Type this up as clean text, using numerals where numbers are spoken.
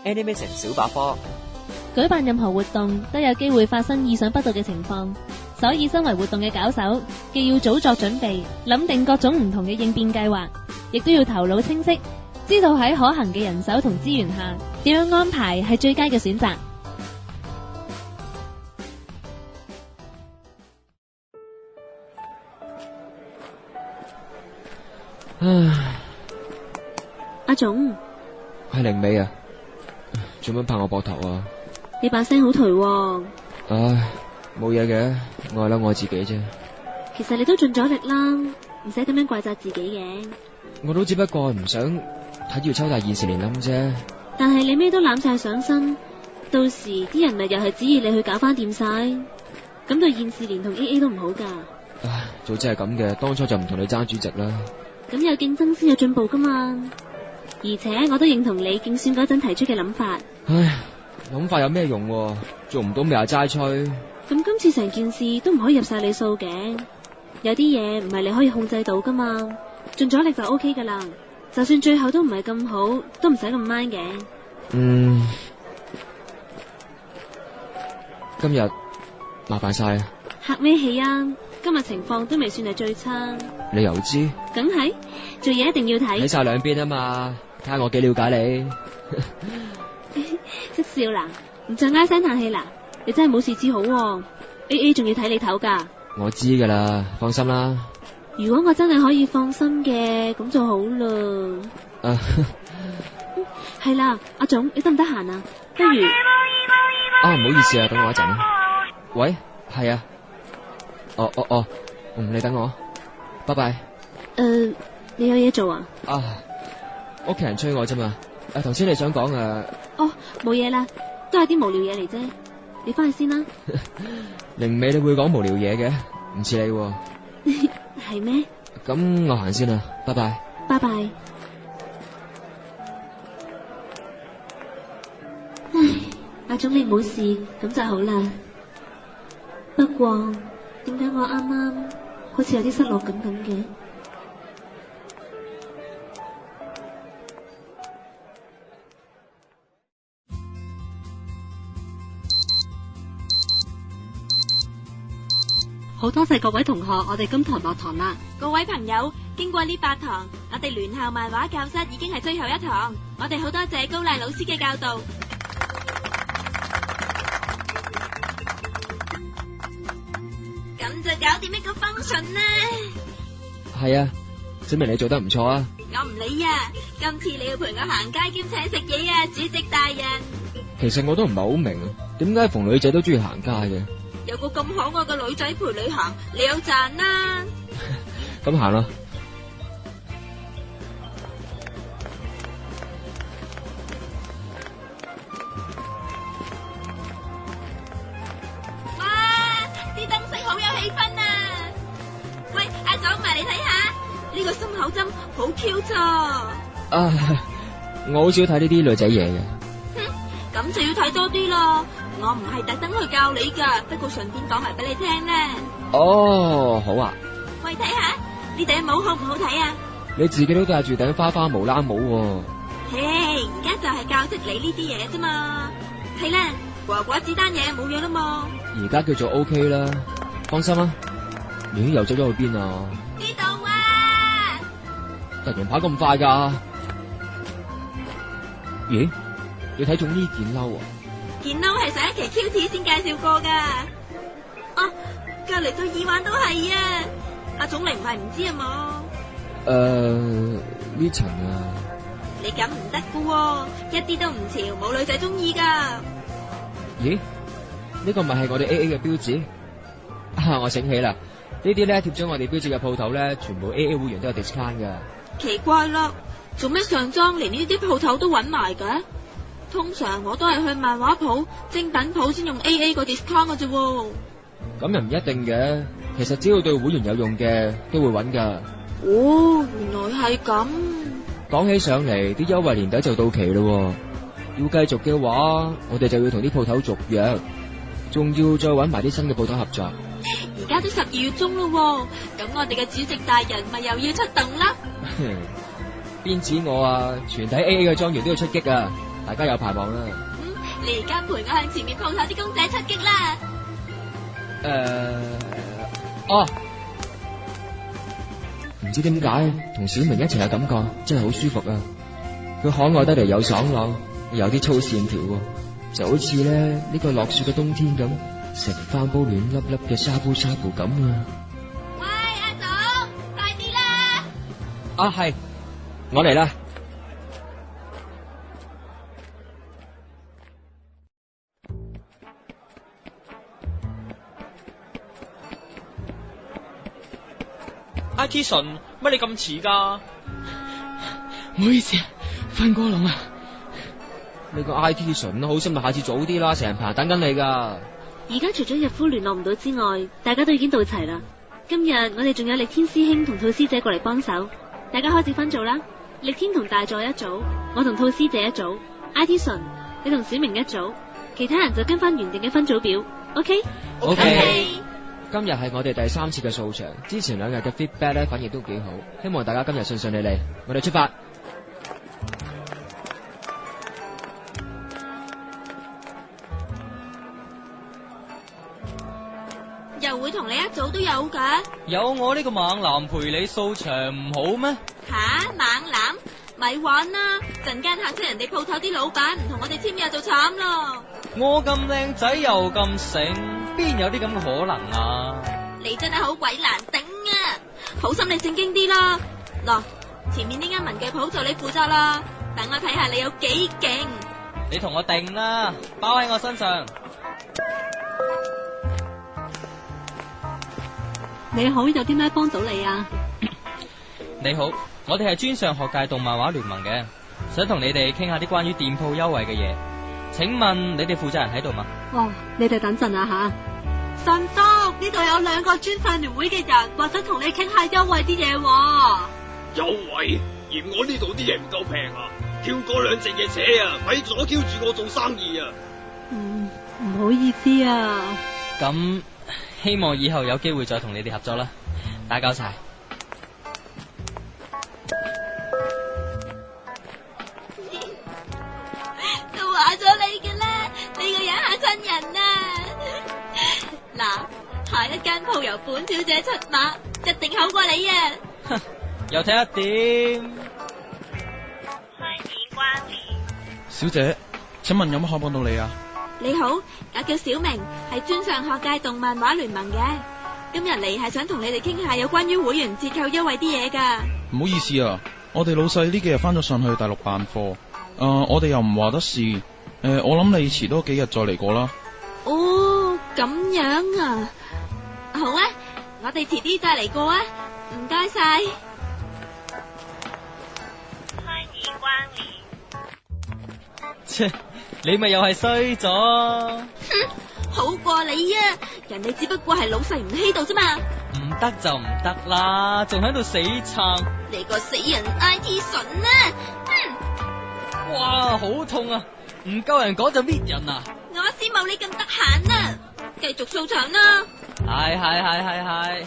Animation 小百科。舉辦任何活動都有機會發生意想不到嘅情況，所以身為活動嘅搞手，既要早作準備，諗定各種唔同嘅應變計劃，亦都要頭腦清晰，知道喺可行嘅人手同資源下，點樣安排係最佳嘅選擇。唉，阿總，係靈美啊，做乜拍我膊頭啊？你把聲好頹喎。唉，冇嘢嘅，我係諗我自己啫。其實你都盡咗力啦，唔使咁樣怪責自己嘅。我都只不過唔想睇住秋大現時連冧啫。但係你咩都攬晒上身，到時啲人咪又係指意你去搞翻掂晒，咁對現時連同 AA 都唔好噶。唉，早知係咁嘅，當初就唔同你爭主席啦。咁有競爭先有進步噶嘛，而且我都認同你競選嗰陣提出嘅諗法。唉，諗法有咩用喎？做唔到咪係齋吹。咁今次成件事都唔可以入晒你數嘅，有啲嘢唔係你可以控制到噶嘛，盡咗力就 OK 噶啦，就算最後都唔係咁好，都唔使咁 mind 嘅。今日麻煩晒啊。客咩氣啊？今日情況都未算係最差。你又知？梗係，做嘢一定要睇。睇晒兩邊啊嘛，睇下我幾了解你。識笑啦，唔再唉聲嘆氣啦，你真係冇事至好喎。AA 仲要睇你頭噶。我知噶啦，放心啦。如果我真係可以放心嘅，咁就好啦。係啦，阿總，你得唔得閒啊？不如唔好意思啊，等我一陣。喂，係啊。你等我，拜拜。你有嘢做啊？屋企人催我啫嘛。頭先你想講冇嘢啦，都係啲無聊嘢嚟啫。你翻去先啦。靈美你會講無聊嘢嘅，唔似你喎。係咩？咁我行先啦，拜拜。拜拜。唉，阿總你冇事，咁就好啦。不過點解我啱啱好似有啲失落咁嘅？好多謝各位同學，我哋今堂落堂啦。各位朋友，經過呢8堂，我哋聯校漫畫教室已經係最後一堂。我哋好多謝高麗老師嘅教導。咁就搞掂一個 function 啦。係啊，證明你做得唔錯啊。我唔理啊，今次你要陪我行街兼請食嘢啊，主席大人。其實我都唔係好明，點解逢女仔都中意行街嘅？有個咁可愛嘅女仔陪你行，你有賺啦。咁行啦。哇，啲燈飾好有氣氛啊！喂，阿總埋嚟睇下，呢個心口針好 Q 咋。我好少睇呢啲女仔嘢嘅。咁就要睇多啲咯。我唔係特登去教你噶，不過順便講埋俾你聽咧。好啊。喂，睇下呢頂帽好唔好睇啊？你自己都戴住頂花花無冷帽喎。嘿，而家就係教識你呢啲嘢啫嘛。係啦，果果子單嘢冇嘢啦嘛。而家叫做 OK 啦，放心啦。你又走咗去邊啊？呢度啊！突然跑咁快噶？咦？你睇中呢件褸啊？件褸係上一期 QT 先介紹過噶。隔籬對耳環都係啊。阿總你唔係唔知啊嘛？呢層啊。你咁唔得噶，一啲都唔潮，冇女仔中意噶。咦？呢個咪係我哋 AA 嘅標誌？我醒起啦，呢啲咧貼咗我哋標誌嘅鋪頭咧，全部 AA 會員都有 discount 噶。奇怪啦，做咩上莊連呢啲鋪頭都揾埋嘅？通常我都係去漫畫鋪、精品鋪先用 AA 個 discount 嘅啫。咁又唔一定嘅，其實只要對會員有用嘅，都會揾噶。原來係咁。講起上嚟，啲優惠年底就到期咯。要繼續嘅話，我哋就要同啲鋪頭續約，仲要再揾埋啲新嘅鋪頭合作。而家都12月中咯，咁我哋嘅主席大人咪又要出動啦。邊止我啊，全體 AA 嘅莊員都要出擊啊！大家有排望啦。你而家陪我向前面鋪頭啲公仔出擊啦！唔知點解同小明一齊嘅感覺真係好舒服啊！佢可愛得嚟有爽朗，有啲粗線條，就好似咧呢個落雪嘅冬天咁，食翻煲暖粒粒嘅沙煲沙煲咁啊！喂，阿總，快啲啦！係，我嚟啦。IT 純，乜你咁遲噶？唔好意思啊，瞓過籠啊。你個 IT 純好心咪下次早啲啦，成排等緊你噶。而家除咗日夫聯絡唔到之外，大家都已經到齊啦。今日我哋仲有力天師兄同兔師姐過嚟幫手，大家開始分組啦。力天同大助一組，我同兔師姐一組。IT 純，你同小明一組，其他人就跟翻原定嘅分組表。OK？ OK。今日係我哋第3次嘅掃場，之前2日嘅 feedback 咧反應都幾好，希望大家今日順順利利。我哋出發。又會同你一組都有噶？有我呢個猛男陪你掃場唔好咩？吓，猛男，咪玩啦！陣間嚇親人哋鋪頭啲老闆唔同我哋簽約就慘咯。我咁靚仔又咁醒，邊有啲咁嘅可能啊？你真係好鬼難頂啊！好心你正經啲啦。嗱，前面呢間文具鋪就你負責啦，等我睇下你有幾勁。你同我定啦，包喺我身上。你好，有啲咩幫到你啊？你好，我哋係專上學界動漫畫聯盟嘅，想同你哋傾下啲關於店鋪優惠嘅嘢。請問你哋負責人喺度嗎？哦，你哋等陣啊吓。神叔，呢度有2個專上聯會嘅人，話想同你傾下優惠啲嘢。優惠？嫌我呢度啲嘢唔夠平啊？跳過2隻嘅車啊，咪阻翹住我做生意啊！唔好意思啊。咁希望以後有機會再同你哋合作啦，打攪晒。都話咗你嘅啦，你個人嚇親人啊！嗱，下一間鋪由本小姐出馬，一定好過你啊！哼，又睇下點？小姐，請問有乜可幫到你啊？你好，我叫小明，係專上學界動漫畫聯盟嘅。今日嚟係想同你哋傾下有關於會員折扣優惠啲嘢噶。唔好意思啊，我哋老細呢幾日翻咗上去大陸辦貨，我哋又唔話得事。我諗你遲多幾日再嚟過啦。哦，咁樣啊，好啊，我哋遲啲再嚟過啊，唔該晒。切，你咪又係衰咗。哼，好過你啊，人哋只不過係老細唔喺度啫嘛。唔得就唔得啦，仲喺度死撐。你個死人 IT 筍啊！哼，哇，好痛啊！唔夠人講就搣人啊！我先冇你咁得閒啊，繼續掃場啦。係。